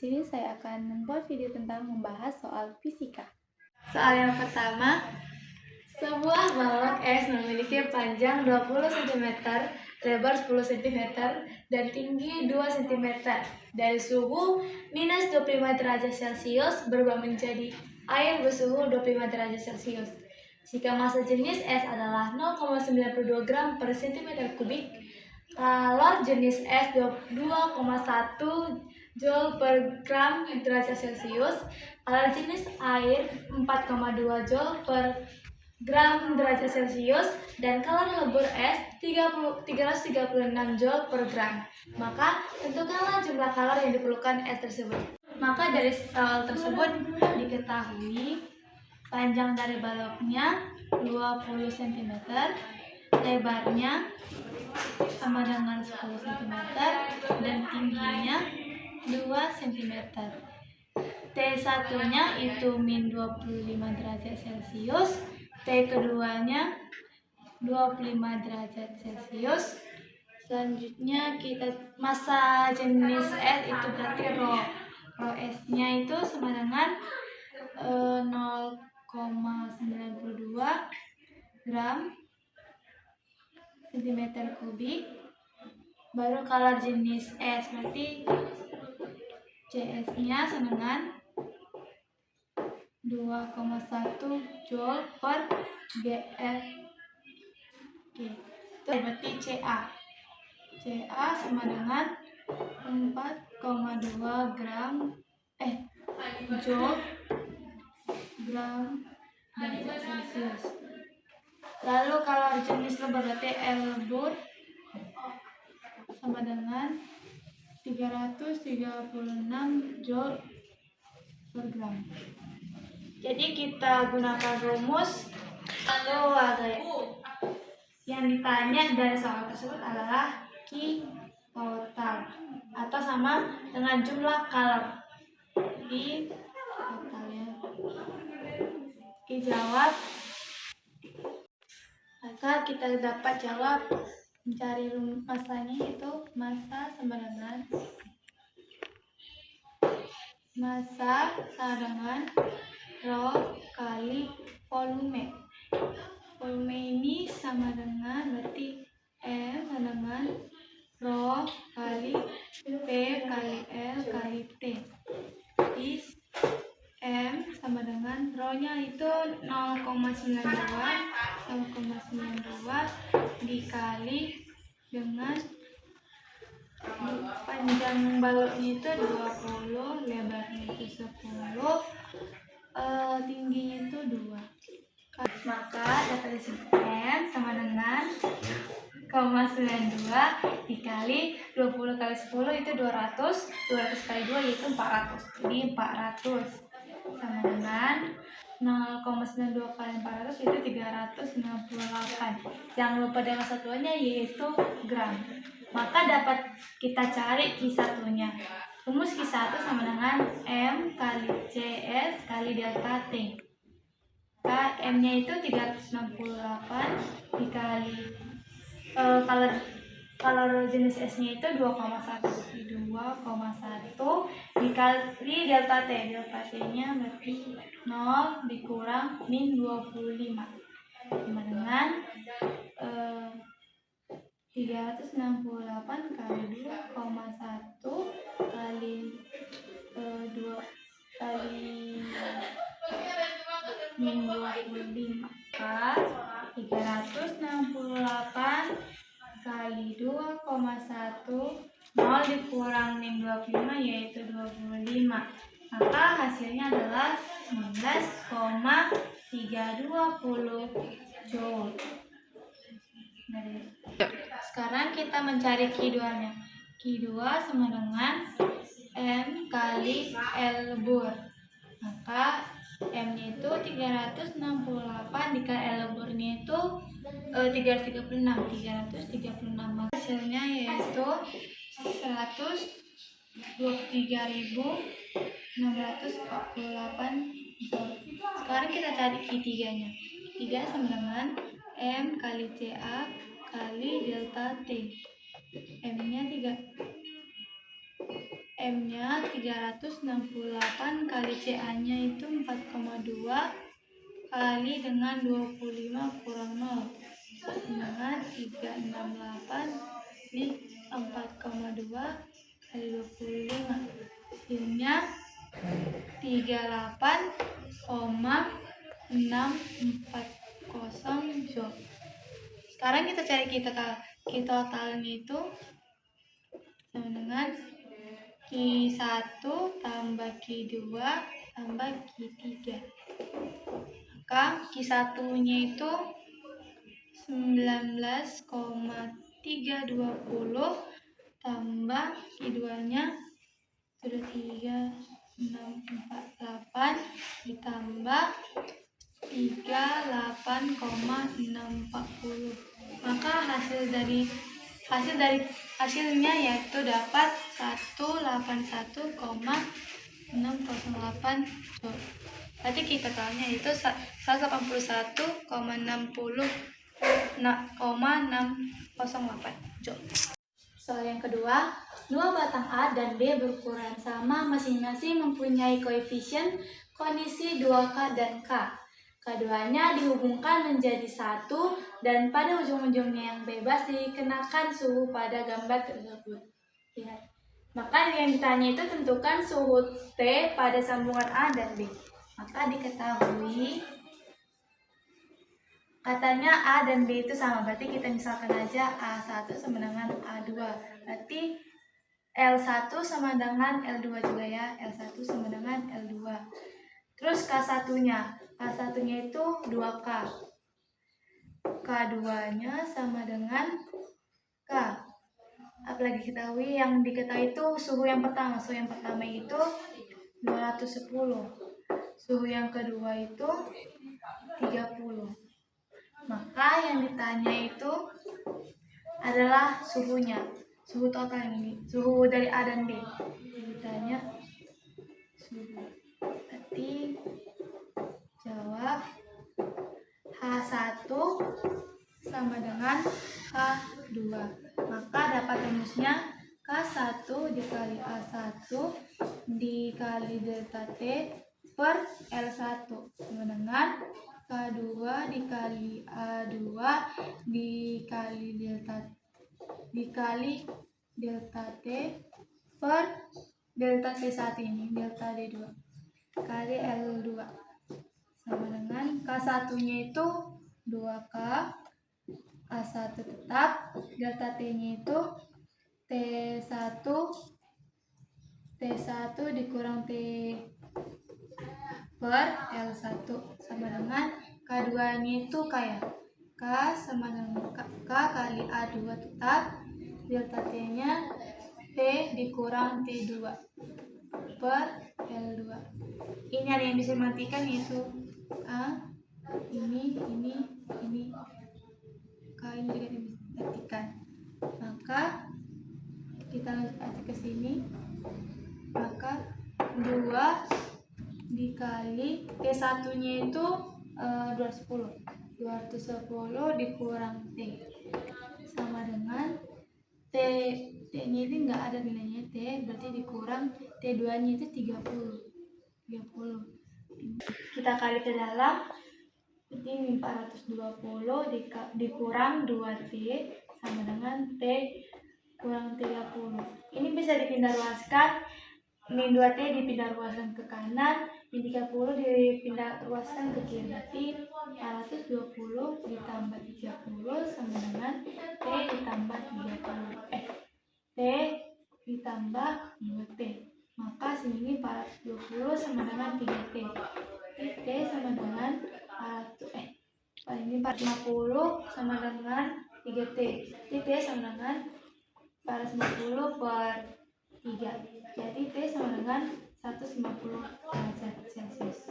sini saya akan membuat video tentang membahas soal fisika. Soal yang pertama, sebuah balok es memiliki panjang 20 cm, lebar 10 cm, dan tinggi 2 cm. Dari suhu minus 25 derajat Celcius berubah menjadi air bersuhu 25 derajat Celcius. Jika massa jenis es adalah 0,92 gram per cm kubik, kalor jenis es 2,1 Joule per gram derajat Celcius, kalor jenis air 4,2 Joule per gram derajat Celcius, dan kalor lebur es 336 Joule per gram. Maka tentukanlah jumlah kalor yang diperlukan es tersebut. Maka dari soal tersebut diketahui panjang dari baloknya 20 cm, lebarnya sama dengan 10 cm, dan tingginya 2 cm. T1 nya itu min 25 derajat Celcius, T keduanya 25 derajat Celcius. Selanjutnya kita massa jenis es itu berarti rho S nya itu sama dengan 0,92 gram cm kubik. Baru kalor jenis es berarti CS nya sama dengan 2,1 Joule per GL. Itu berarti CA sama dengan 4,2 Joule gram derajat Celcius. Lalu kalor jenis lebur berarti L lebur sama dengan 336 Joule per gram. Jadi kita gunakan rumus. Lalu yang ditanya dari soal tersebut adalah Q total atau sama dengan jumlah kalor. Jadi totalnya dijawab. Maka kita dapat jawab mencari massanya, itu massa sama dengan rho kali volume. Volume ini sama dengan berarti M sama dengan rho kali P kali L kali T. Jadi M sama dengan rho nya itu 0,92 dikali dengan panjang baloknya itu 20, lebarnya itu 10, tingginya itu 2. Maka data disebut M sama dengan 0,92 dikali 20 kali 10 itu 200 kali 2 yaitu 400. Jadi 400 sama dengan 0,92 kali 400 itu 368. Jangan lupa dengan satuannya yaitu gram. Maka dapat kita cari Q1 nya. Rumus Q1 sama dengan M kali CS kali delta T. M nya itu 368 dikali kalor jenis S nya itu 2,1 dikali delta T. Delta T nya berarti 0 dikurang min 25 sama dengan 368 kali 2,1 kali 2 kali min 25. Maka 368 kali 2,1 0 dikurang min 25 yaitu 25. Maka hasilnya adalah 19,320 Joule. Sekarang kita mencari Q2 nya. Q2 sama dengan M kali L lebur. Maka M nya itu 368 dikali L leburnya itu 336. Hasilnya yaitu 123.648 Joule. Sekarang kita cari Q3 nya. Q3 sama dengan M kali CA kali delta T. M nya M-nya 368 kali CA-nya itu 4,2 kali dengan 25 kurang 0 dengan 368 di 4,2 kali 25, hasilnya 38,640 joule. Sekarang kita cari totalnya itu sama dengan Q1 tambah Q2 tambah Q3. Maka Q1-nya itu 19,320 tambah Q2-nya sudah 3648 ditambah 38,640. Maka hasilnya yaitu dapat 181,608 joule. Berarti kita tahunya itu 181,608 joule. Soal yang kedua, dua batang A dan B berukuran sama, masing-masing mempunyai koefisien kondisi 2K dan K. Keduanya dihubungkan menjadi satu dan pada ujung-ujungnya yang bebas dikenakan suhu pada gambar tersebut. Lihat. Maka yang ditanya itu tentukan suhu T pada sambungan A dan B. Maka diketahui katanya A dan B itu sama, berarti kita misalkan aja A1 sama dengan A2. Berarti L1 sama dengan L2 juga ya, L1 sama dengan L2. Terus K1-nya itu 2K. K2-nya sama dengan K. Apalagi yang diketahui itu suhu yang pertama. Suhu yang pertama itu 210. Suhu yang kedua itu 30. Maka yang ditanya itu adalah suhunya, suhu total ini, suhu dari A dan B. Ditanya suhu. Berarti jawab H1 sama dengan H2. Maka dapat rumusnya K1 dikali A1 dikali delta T per L1 sama dengan K2 dikali A2 dikali delta T per delta T1 ini, delta D2 kali L2 sama dengan K1-nya itu 2K, A1 tetap, delta T-nya itu T1 dikurang T per L1 sama dengan K2-nya itu K ya. K sama dengan K kali A2 tetap, delta T-nya T dikurang T2 per L2. Ini ada yang bisa dimatikan, yaitu A, ini, K ini juga dimatikan. Maka kita lanjut aja ke sini. Maka 2 dikali T1-nya itu 210 dikurang T sama dengan T-nya itu nggak ada nilainya T, berarti dikurang T2-nya itu 30. Kita kali ke dalam, jadi 420 dikurang 2T sama dengan T kurang 30. Ini bisa dipindah ruaskan. Min 2T dipindah ruaskan ke kanan, min 30 dipindah ruaskan ke kiri. Berarti 420 ditambah 30 sama dengan T ditambah 30. T ditambah 2T. Maka sini 420 sama dengan 3T. T sama dengan 450 sama dengan 3T. T sama dengan 450 per 3. Jadi T sama dengan 150 derajat Celcius.